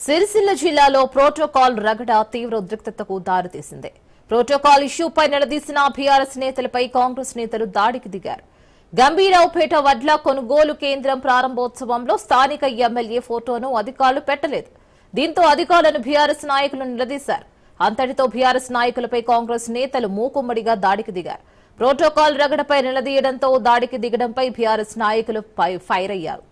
సిరిసిల్ల జిల్లాలో ప్రోటోకాల్ రగడ తీవ్ర ఉద్రిక్తతకు దారితీసింది. ప్రోటోకాల్ ఇష్యూపై నిలదీసిన బీఆర్ఎస్ నేతలపై కాంగ్రెస్ నేతలు దాడికి దిగారు. గంభీరావుపేట వడ్ల కొనుగోలు కేంద్రం ప్రారంభోత్సవంలో స్థానిక ఎమ్మెల్యే ఫోటోను అధికారులు పెట్టలేదు. దీంతో అధికారులను బీఆర్ఎస్ నాయకులు నిలదీశారు. అంతటితో బీఆర్ఎస్ నాయకులపై కాంగ్రెస్ నేతలు మూకుమ్మడిగా దాడికి దిగారు. ప్రోటోకాల్ రగడపై నిలదీయడంతో దాడికి దిగడంపై బీఆర్ఎస్ నాయకులు ఫైర్ అయ్యారు.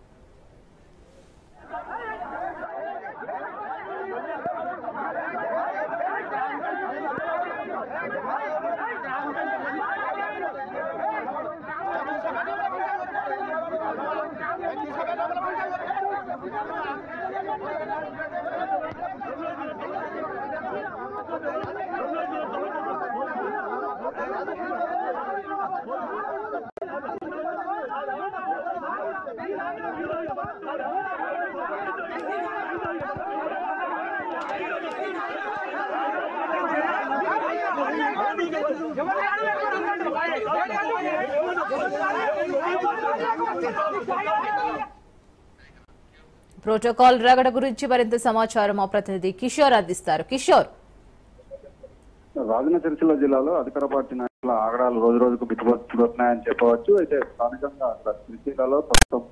ప్రోటోకాల్ రగడ గురించి మరింత సమాచారం మా ప్రతినిధి కిషోర్ అందిస్తారు. కిషోర్, రాజన్న సిరిసిల్ల జిల్లాలో అధికార పార్టీ నాయకుల ఆగడాలు రోజు రోజుకు బిట్టుబడుతున్నాయని చెప్పవచ్చు. అయితే స్థానికంగా సిరిసిల్లలో ప్రస్తుతం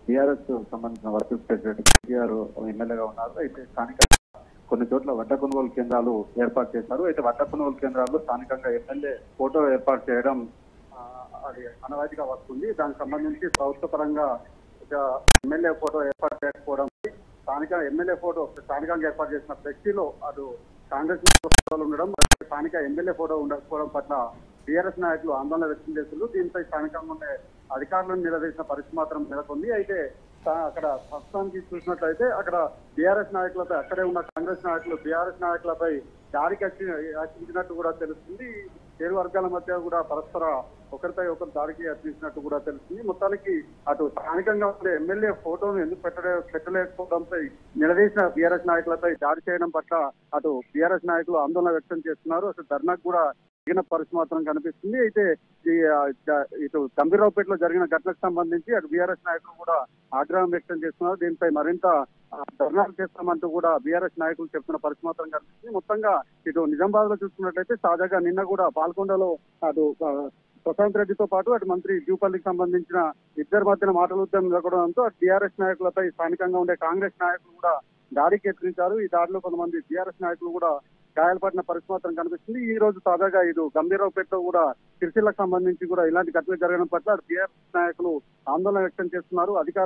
టీఆర్ఎస్ సంబంధించిన వర్కింగ్ ప్రెసిడెంట్ కేటీఆర్ ఎమ్మెల్యేగా ఉన్నారు. అయితే స్థానికంగా కొన్ని చోట్ల వడ్డ కొనుగోలు కేంద్రాలు ఏర్పాటు చేశారు. అయితే వడ్డ కొనుగోలు కేంద్రాల్లో స్థానికంగా ఎమ్మెల్యే ఫోటో ఏర్పాటు చేయడం అది అనవాయితీగా వస్తుంది. దానికి సంబంధించి ప్రభుత్వ పరంగా ఎమ్మెల్యే ఫోటో ఏర్పాటు చేయకపోవడం, స్థానికంగా ఏర్పాటు చేసిన ఫ్లెక్సీలో అటు కాంగ్రెస్ ఫోటోలు ఉండడం, స్థానిక ఎమ్మెల్యే ఫోటో ఉండకపోవడం పట్ల టీఆర్ఎస్ నాయకులు ఆందోళన వ్యక్తం చేస్తున్నారు. దీనిపై స్థానికంగా ఉండే అధికారులను నిలదీసిన పరిస్థితి మాత్రం నెలకొంది. అయితే అక్కడ ప్రస్తుతానికి చూసినట్లయితే అక్కడ బీఆర్ఎస్ నాయకులపై, అక్కడే ఉన్న కాంగ్రెస్ నాయకులు బీఆర్ఎస్ నాయకులపై దాడికి యత్నించినట్టు కూడా తెలుస్తుంది. ఇరు వర్గాల మధ్య కూడా పరస్పర ఒకరిపై ఒకరు దాడికి యత్నించినట్టు కూడా తెలుస్తుంది. మొత్తానికి అటు స్థానికంగా ఉండే ఎమ్మెల్యే ఫోటోను ఎందుకు పెట్టలేకపోవడంపై నిలదీసిన బీఆర్ఎస్ నాయకులపై దాడి చేయడం పట్ల అటు బీఆర్ఎస్ నాయకులు ఆందోళన వ్యక్తం చేస్తున్నారు. అసలు ధర్నాకు కూడా దిగిన పరిస్థితి మాత్రం కనిపిస్తుంది. అయితే ఇటు గంభీరావుపేటలో జరిగిన ఘటనకు సంబంధించి అటు బీఆర్ఎస్ నాయకులు కూడా ఆగ్రహం వ్యక్తం చేస్తున్నారు. దీనిపై మరింత ధర్నాలు చేస్తామంటూ కూడా బీఆర్ఎస్ నాయకులు చెప్తున్న పరిస్థితి మాత్రం కనిపిస్తుంది. మొత్తంగా ఇటు నిజామాబాద్ లో చూసుకున్నట్లయితే తాజాగా నిన్న కూడా పాల్కొండలో అటు ప్రశాంత్ రెడ్డితో పాటు అటు మంత్రి జూపల్లికి సంబంధించిన ఇద్దరి మధ్యన మాటలుద్దం జరగడంతో అటు టీఆర్ఎస్ నాయకులపై స్థానికంగా ఉండే కాంగ్రెస్ నాయకులు కూడా దాడికి యత్నించారు. ఈ దాడిలో కొంతమంది టీఆర్ఎస్ నాయకులు కూడా గాయాలపడిన పరిస్థితి మాత్రం కనిపిస్తుంది. ఈ రోజు తాజాగా ఇటు గంభీరావుపేటలో కూడా సిరిసిల్లకు సంబంధించి కూడా ఇలాంటి ఘటనలు జరగడం పట్ల టీఆర్ఎస్ నాయకులు ఆందోళన వ్యక్తం చేస్తున్నారు.